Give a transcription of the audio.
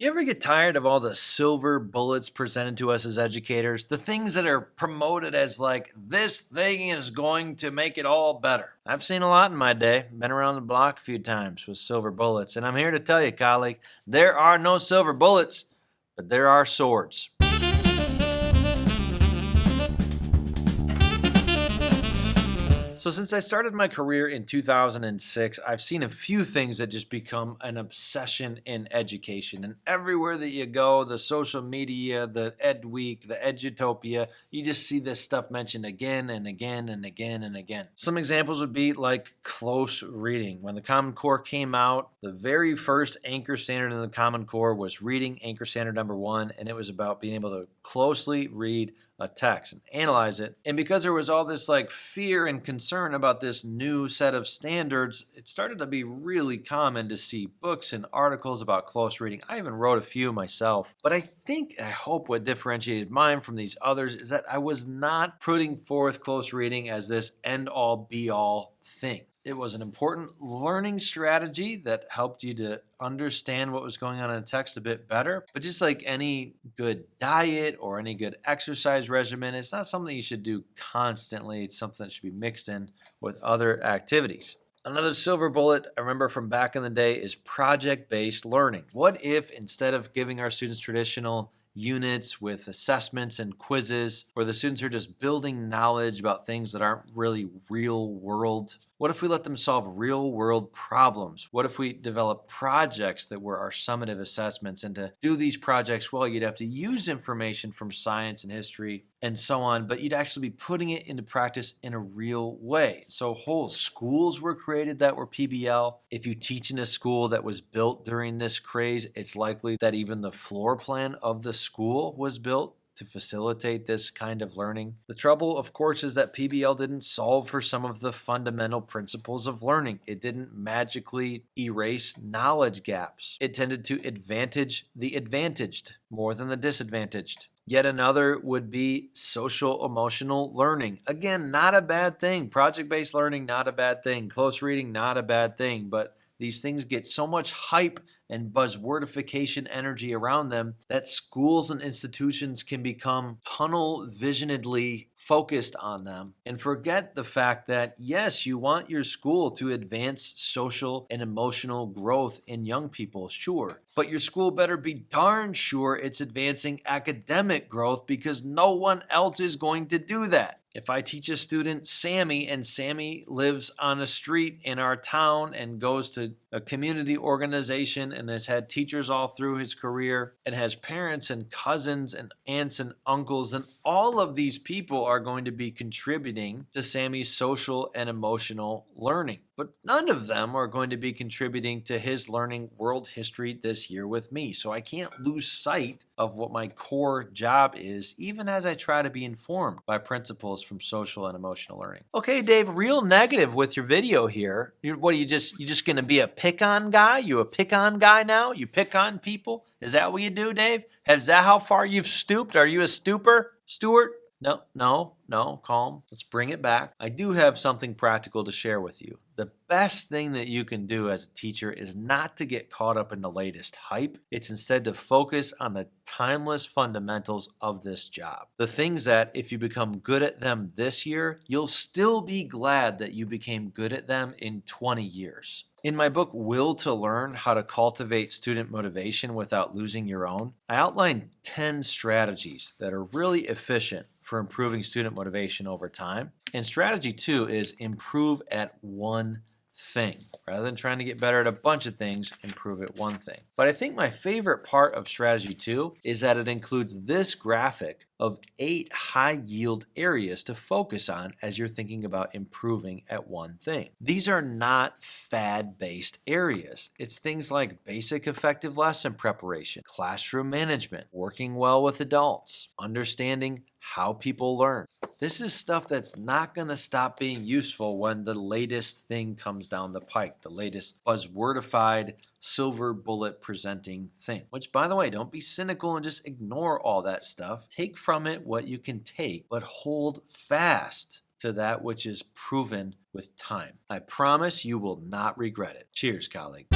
You ever get tired of all the silver bullets presented to us as educators? The things that are promoted as like, this thing is going to make it all better. I've seen a lot in my day, been around the block a few times with silver bullets, and I'm here to tell you, colleague, there are no silver bullets, but there are swords. So since I started my career in 2006, I've seen a few things that just become an obsession in education. And everywhere that you go, the social media, the Ed Week, the Edutopia, you just see this stuff mentioned again and again and again and again. Some examples would be like close reading. When the Common Core came out, the very first anchor standard in the Common Core was reading anchor standard number 1, and it was about being able to closely read a text and analyze it. And because there was all this like fear and concern about this new set of standards, it started to be really common to see books and articles about close reading. I even wrote a few myself. But I hope what differentiated mine from these others is that I was not putting forth close reading as this end-all be-all thing. It was an important learning strategy that helped you to understand what was going on in the text a bit better. But just like any good diet or any good exercise regimen, it's not something you should do constantly. It's something that should be mixed in with other activities. Another silver bullet I remember from back in the day is project-based learning. What if instead of giving our students traditional units with assessments and quizzes where the students are just building knowledge about things that aren't really real world? What if we let them solve real world problems? What if we develop projects that were our summative assessments? And to do these projects well, you'd have to use information from science and history and so on, but you'd actually be putting it into practice in a real way. So whole schools were created that were PBL. If you teach in a school that was built during this craze, it's likely that even the floor plan of the school was built to facilitate this kind of learning. The trouble, of course, is that PBL didn't solve for some of the fundamental principles of learning. It didn't magically erase knowledge gaps. It tended to advantage the advantaged more than the disadvantaged. Yet another would be social emotional learning. Again, not a bad thing. Project-based learning, not a bad thing. Close reading, not a bad thing. But these things get so much hype and buzzwordification energy around them that schools and institutions can become tunnel visionedly focused on them and forget the fact that, yes, you want your school to advance social and emotional growth in young people, sure. But your school better be darn sure it's advancing academic growth because no one else is going to do that. If I teach a student Sammy and Sammy lives on a street in our town and goes to a community organization and has had teachers all through his career and has parents and cousins and aunts and uncles, and all of these people are going to be contributing to Sammy's social and emotional learning. But none of them are going to be contributing to his learning world history this year with me. So I can't lose sight of what my core job is, even as I try to be informed by principles from social and emotional learning. Okay, Dave, real negative with your video here. What are you just going to be a pick-on guy? You a pick-on guy now? You pick on people? Is that what you do, Dave? Is that how far you've stooped? Are you a stooper, Stuart? No, calm. Let's bring it back. I do have something practical to share with you. The best thing that you can do as a teacher is not to get caught up in the latest hype. It's instead to focus on the timeless fundamentals of this job. The things that, if you become good at them this year, you'll still be glad that you became good at them in 20 years. In my book, Will to Learn, How to Cultivate Student Motivation Without Losing Your Own, I outline 10 strategies that are really efficient for improving student motivation over time. And strategy 2 is improve at one thing. Rather than trying to get better at a bunch of things, improve at one thing. But I think my favorite part of strategy 2 is that it includes this graphic of 8 high-yield areas to focus on as you're thinking about improving at one thing. These are not fad-based areas. It's things like basic effective lesson preparation, classroom management, working well with adults, understanding how people learn. This is stuff that's not going to stop being useful when the latest thing comes down the pike, the latest buzzwordified silver bullet presenting thing. Which, by the way, don't be cynical and just ignore all that stuff. Take from it what you can take, but hold fast to that which is proven with time. I promise you will not regret it. Cheers, colleague.